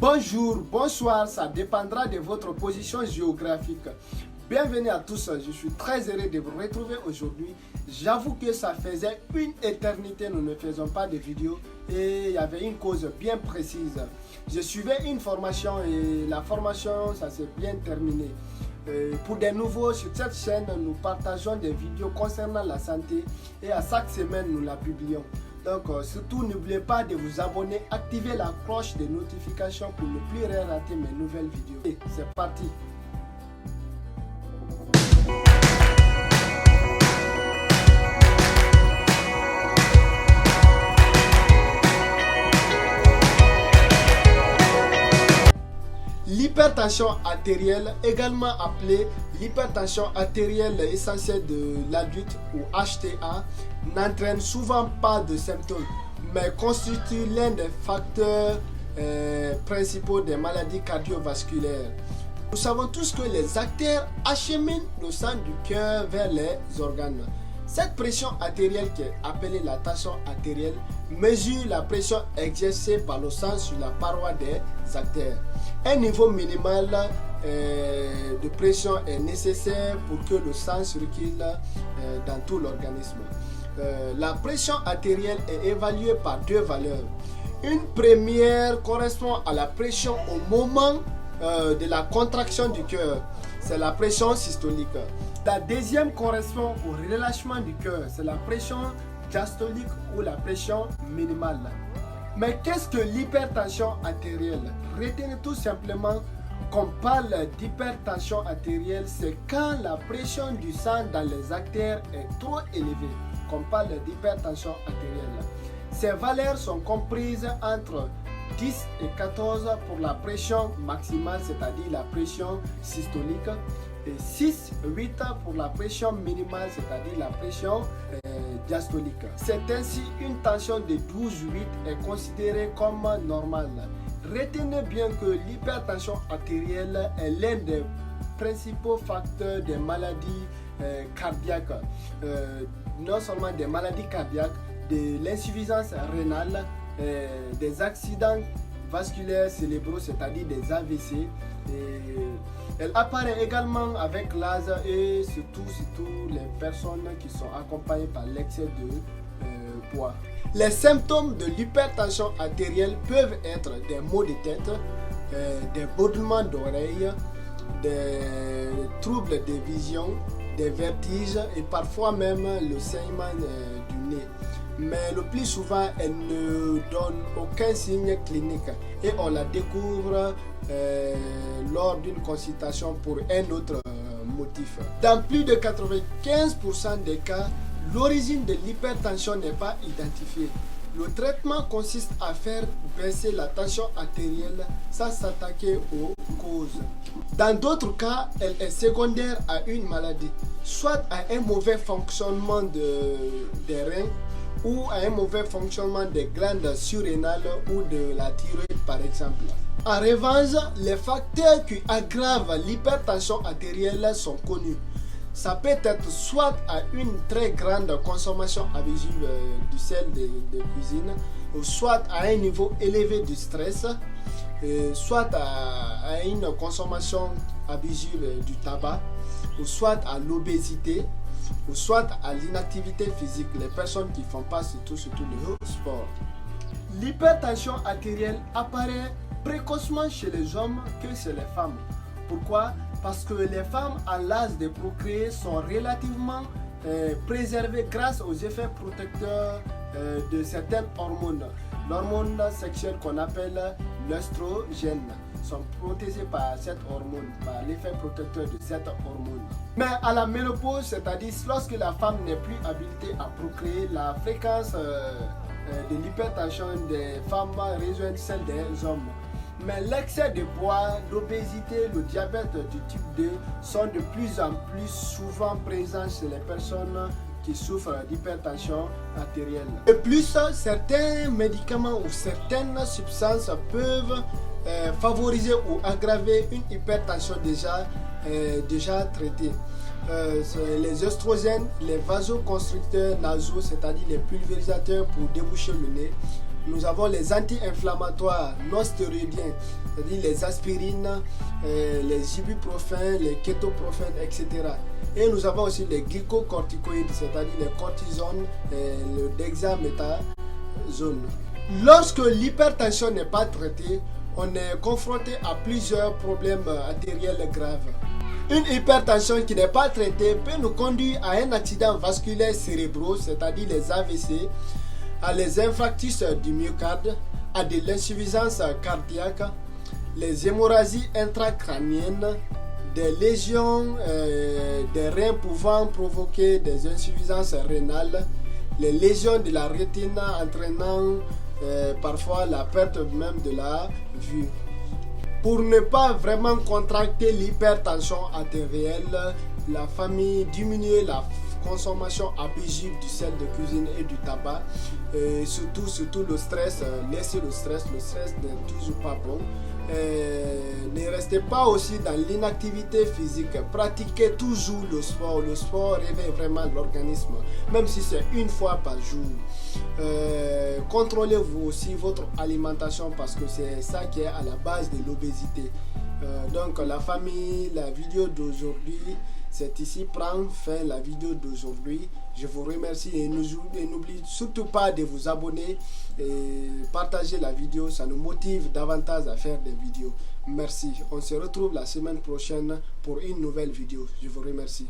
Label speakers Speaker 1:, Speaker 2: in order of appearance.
Speaker 1: Bonjour, bonsoir, ça dépendra de votre position géographique. Bienvenue à tous, je suis très heureux de vous retrouver aujourd'hui. J'avoue que ça faisait une éternité, nous ne faisons pas de vidéos et il y avait une cause bien précise. Je suivais une formation et la formation, ça s'est bien terminé. Pour des nouveaux sur cette chaîne, nous partageons des vidéos concernant la santé et à chaque semaine nous la publions. Donc surtout n'oubliez pas de vous abonner, activer la cloche de notification pour ne plus rien rater mes nouvelles vidéos. Et c'est parti. L'hypertension artérielle, également appelée l'hypertension artérielle essentielle de l'adulte ou HTA, n'entraîne souvent pas de symptômes, mais constitue l'un des facteurs principaux des maladies cardiovasculaires. Nous savons tous que les artères acheminent le sang du cœur vers les organes. Cette pression artérielle, qui est appelée la tension artérielle, mesure la pression exercée par le sang sur la paroi des artères. Un niveau minimal de pression est nécessaire pour que le sang circule dans tout l'organisme. La pression artérielle est évaluée par deux valeurs. Une première correspond à la pression au moment de la contraction du cœur, c'est la pression systolique. La deuxième correspond au relâchement du cœur, c'est la pression diastolique ou la pression minimale. Mais qu'est-ce que l'hypertension artérielle? Retenez tout simplement qu'on parle d'hypertension artérielle, c'est quand la pression du sang dans les artères est trop élevée, qu'on parle d'hypertension artérielle. Ces valeurs sont comprises entre 10 et 14 pour la pression maximale, c'est-à-dire la pression systolique, et 6 et 8 pour la pression minimale, c'est-à-dire la pression diastolique. C'est ainsi une tension de 12,8 est considérée comme normale. Retenez bien que l'hypertension artérielle est l'un des principaux facteurs des maladies cardiaques, non seulement des maladies cardiaques, de l'insuffisance rénale, des accidents vasculaires cérébraux, c'est-à-dire des AVC. Elle apparaît également avec l'âge et surtout les personnes qui sont accompagnées par l'excès de poids. Les symptômes de l'hypertension artérielle peuvent être des maux de tête, des bourdonnements d'oreilles, des troubles de vision, des vertiges et parfois même le saignement du nez. Mais le plus souvent, elle ne donne aucun signe clinique et on la découvre lors d'une consultation pour un autre motif. Dans plus de 95% des cas, l'origine de l'hypertension n'est pas identifiée. Le traitement consiste à faire baisser la tension artérielle sans s'attaquer aux causes. Dans d'autres cas, elle est secondaire à une maladie, soit à un mauvais fonctionnement des reins, ou à un mauvais fonctionnement des glandes surrénales ou de la thyroïde par exemple. En revanche, les facteurs qui aggravent l'hypertension artérielle sont connus. Ça peut être soit à une très grande consommation abusive du sel de cuisine, ou soit à un niveau élevé de stress, soit à une consommation abusive du tabac, ou soit à l'obésité, ou soit à l'inactivité physique, les personnes qui font pas surtout le sport. L'hypertension artérielle apparaît précocement chez les hommes que chez les femmes. Pourquoi? Parce que les femmes à l'âge de procréer sont relativement préservées grâce aux effets protecteurs de certaines hormones. L'hormone sexuelle qu'on appelle l'œstrogène sont protégées par cette hormone, par l'effet protecteur de cette hormone. Mais à la ménopause, c'est-à-dire lorsque la femme n'est plus habilitée à procréer, la fréquence de l'hypertension des femmes rejoint celle des hommes. Mais l'excès de poids, l'obésité, le diabète du type 2 sont de plus en plus souvent présents chez les personnes qui souffrent d'hypertension artérielle. De plus, certains médicaments ou certaines substances peuvent favoriser ou aggraver une hypertension déjà traitée. Les oestrogènes, les vasoconstricteurs nasaux, c'est-à-dire les pulvérisateurs pour déboucher le nez, Nous avons les anti-inflammatoires non stéroïdiens, c'est-à-dire les aspirines, les ibuprofènes, les kétoprofènes, etc. Et nous avons aussi les glycocorticoïdes, c'est-à-dire les cortisones, le dexaméthasone. Lorsque l'hypertension n'est pas traitée, on est confronté à plusieurs problèmes artériels graves. Une hypertension qui n'est pas traitée peut nous conduire à un accident vasculaire cérébraux, c'est-à-dire les AVC, à les infarctus du myocarde, à de l'insuffisance cardiaque, les hémorragies intracrâniennes, des lésions des reins pouvant provoquer des insuffisances rénales, les lésions de la rétine entraînant parfois la perte même de la vue. Pour ne pas vraiment contracter l'hypertension artérielle, la famille diminuer la consommation abusive du sel de cuisine et du tabac, surtout le stress, laissez le stress n'est toujours pas bon. Ne restez pas aussi dans l'inactivité physique, pratiquez toujours le sport réveille vraiment l'organisme, même si c'est une fois par jour. Contrôlez-vous aussi votre alimentation parce que c'est ça qui est à la base de l'obésité. Donc la famille, la vidéo d'aujourd'hui, c'est ici prend fin la vidéo d'aujourd'hui. Je vous remercie et n'oubliez surtout pas de vous abonner et partager la vidéo. Ça nous motive davantage à faire des vidéos. Merci. On se retrouve la semaine prochaine pour une nouvelle vidéo. Je vous remercie.